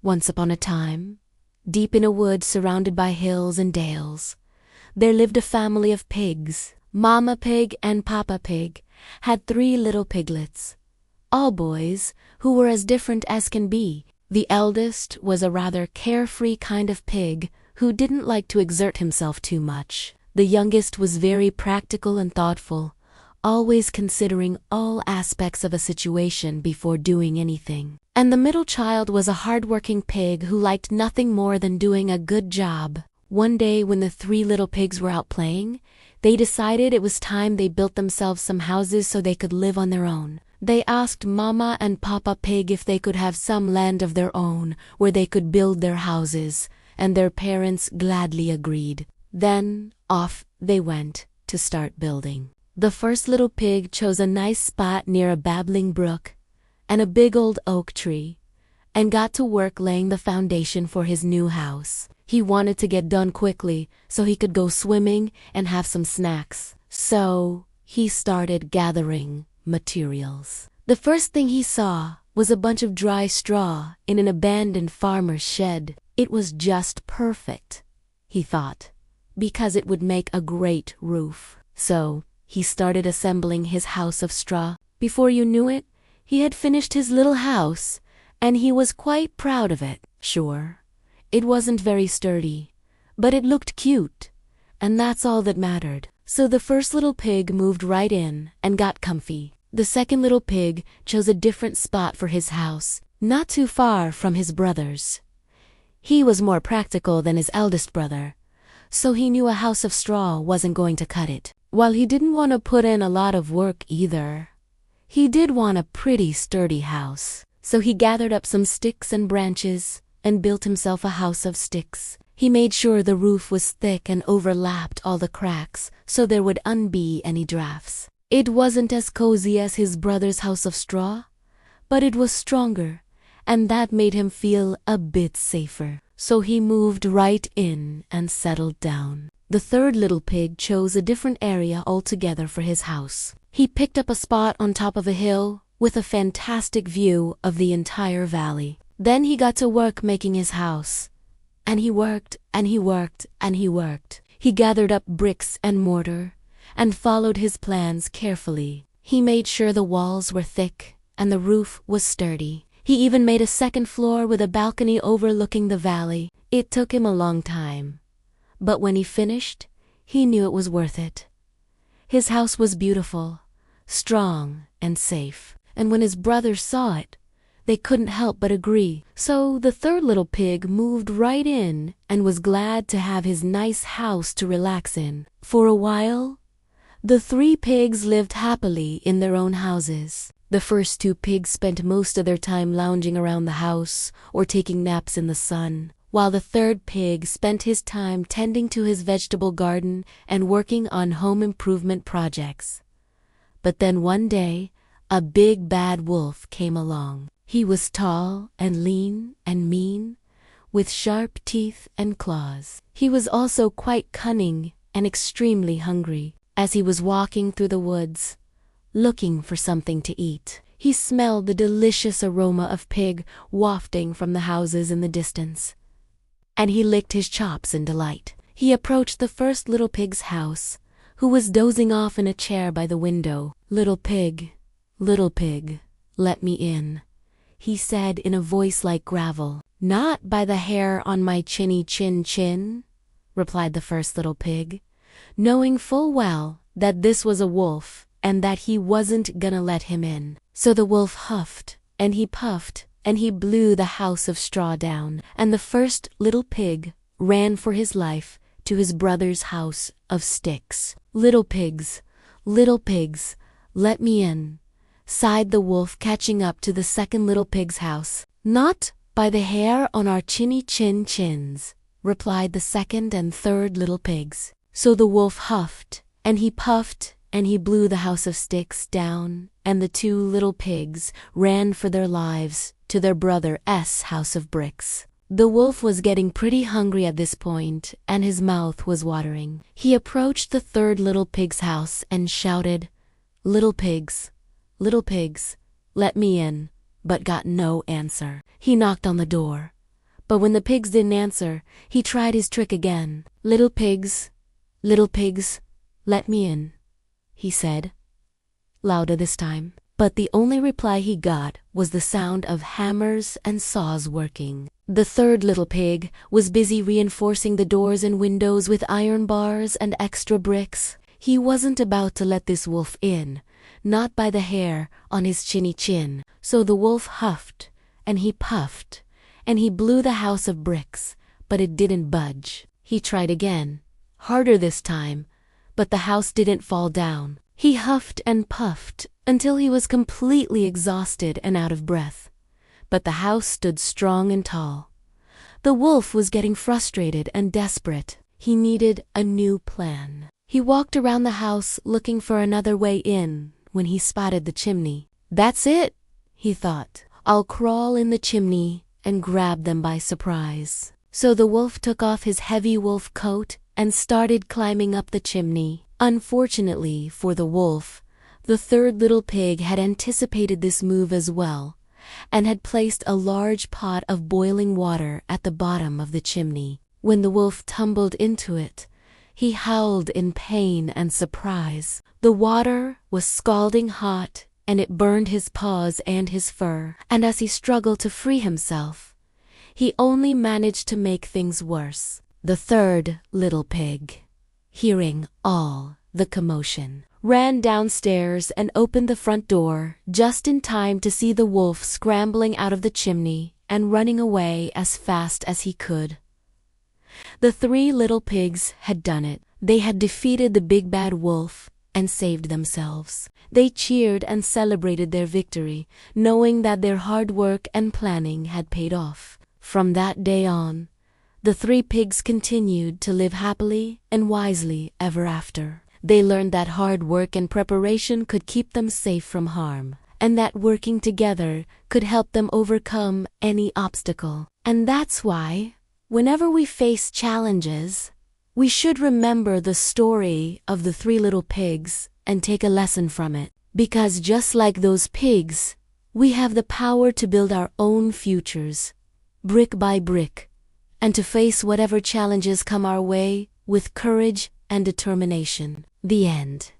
Once upon a time, deep in a wood surrounded by hills and dales, there lived a family of pigs. Mama Pig and Papa Pig had 3 little piglets, all boys who were as different as can be. The eldest was a rather carefree kind of pig who didn't like to exert himself too much. The youngest was very practical and thoughtful, always considering all aspects of a situation before doing anything. And the middle child was a hard-working pig who liked nothing more than doing a good job. One day when the 3 little pigs were out playing, they decided it was time they built themselves some houses so they could live on their own. They asked Mama and Papa Pig if they could have some land of their own where they could build their houses, and their parents gladly agreed. Then off they went to start building. The first little pig chose a nice spot near a babbling brook and a big old oak tree, and got to work laying the foundation for his new house. He wanted to get done quickly so he could go swimming and have some snacks. So he started gathering materials. The first thing he saw was a bunch of dry straw in an abandoned farmer's shed. It was just perfect, he thought, because it would make a great roof. So he started assembling his house of straw. Before you knew it, he had finished his little house, and he was quite proud of it. Sure, it wasn't very sturdy, but it looked cute, and that's all that mattered. So the first little pig moved right in and got comfy. The second little pig chose a different spot for his house, not too far from his brother's. He was more practical than his eldest brother, so he knew a house of straw wasn't going to cut it. While he didn't want to put in a lot of work either, he did want a pretty sturdy house. So he gathered up some sticks and branches and built himself a house of sticks. He made sure the roof was thick and overlapped all the cracks so there would be any drafts. It wasn't as cozy as his brother's house of straw, but it was stronger, and that made him feel a bit safer. So he moved right in and settled down. The third little pig chose a different area altogether for his house. He picked up a spot on top of a hill with a fantastic view of the entire valley. Then he got to work making his house. And he worked, and he worked, and he worked. He gathered up bricks and mortar, and followed his plans carefully. He made sure the walls were thick, and the roof was sturdy. He even made a second floor with a balcony overlooking the valley. It took him a long time, but when he finished, he knew it was worth it. His house was beautiful, strong, and safe. And when his brothers saw it, they couldn't help but agree. So the third little pig moved right in and was glad to have his nice house to relax in. For a while, the 3 pigs lived happily in their own houses. The first 2 pigs spent most of their time lounging around the house or taking naps in the sun, while the third pig spent his time tending to his vegetable garden and working on home improvement projects. But then one day, a big bad wolf came along. He was tall and lean and mean, with sharp teeth and claws. He was also quite cunning and extremely hungry. As he was walking through the woods, looking for something to eat, he smelled the delicious aroma of pig wafting from the houses in the distance, and he licked his chops in delight. He approached the first little pig's house, who was dozing off in a chair by the window. Little pig, let me in," he said in a voice like gravel. "Not by the hair on my chinny chin," replied the first little pig, knowing full well that this was a wolf and that he wasn't gonna let him in. So the wolf huffed and he puffed and he blew the house of straw down, and the first little pig ran for his life to his brother's house of sticks. Little pigs, let me in," sighed the wolf, catching up to the second little pig's house. "Not by the hair on our chinny chins," replied the second and third little pigs. So the wolf huffed and he puffed and he blew the house of sticks down, and the 2 little pigs ran for their lives to their brother's house of bricks. The wolf was getting pretty hungry at this point, and his mouth was watering. He approached the third little pig's house and shouted, Little pigs, let me in," but got no answer. He knocked on the door, But when the pigs didn't answer, he tried his trick again. Little pigs, let me in, he said, louder this time. But the only reply he got was the sound of hammers and saws working. The third little pig was busy reinforcing the doors and windows with iron bars and extra bricks. He wasn't about to let this wolf in, not by the hair on his chinny chin. So the wolf huffed, and he puffed, and he blew the house of bricks, but it didn't budge. He tried again, harder this time, but the house didn't fall down. He huffed and puffed until he was completely exhausted and out of breath, but the house stood strong and tall. The wolf was getting frustrated and desperate. He needed a new plan. He walked around the house looking for another way in when he spotted the chimney. That's it, he thought. I'll crawl in the chimney and grab them by surprise. So the wolf took off his heavy wolf coat and started climbing up the chimney. Unfortunately for the wolf, the third little pig had anticipated this move as well, and had placed a large pot of boiling water at the bottom of the chimney. When the wolf tumbled into it, he howled in pain and surprise. The water was scalding hot, and it burned his paws and his fur, and as he struggled to free himself, he only managed to make things worse. The third little pig, hearing all the commotion, ran downstairs and opened the front door just in time to see the wolf scrambling out of the chimney and running away as fast as he could. The three little pigs had done it. They had defeated the big bad wolf and saved themselves. They cheered and celebrated their victory, knowing that their hard work and planning had paid off. From that day on, the three pigs continued to live happily and wisely ever after. They learned that hard work and preparation could keep them safe from harm, and that working together could help them overcome any obstacle. And that's why, whenever we face challenges, we should remember the story of the three little pigs and take a lesson from it. Because just like those pigs, we have the power to build our own futures, brick by brick, and to face whatever challenges come our way with courage and determination. The end.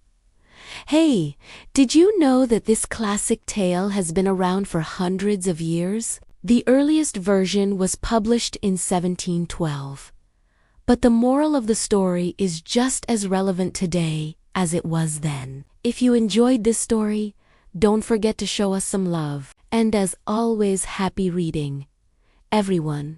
Hey, did you know that this classic tale has been around for hundreds of years? The earliest version was published in 1712. But the moral of the story is just as relevant today as it was then. If you enjoyed this story, don't forget to show us some love. And as always, happy reading, everyone.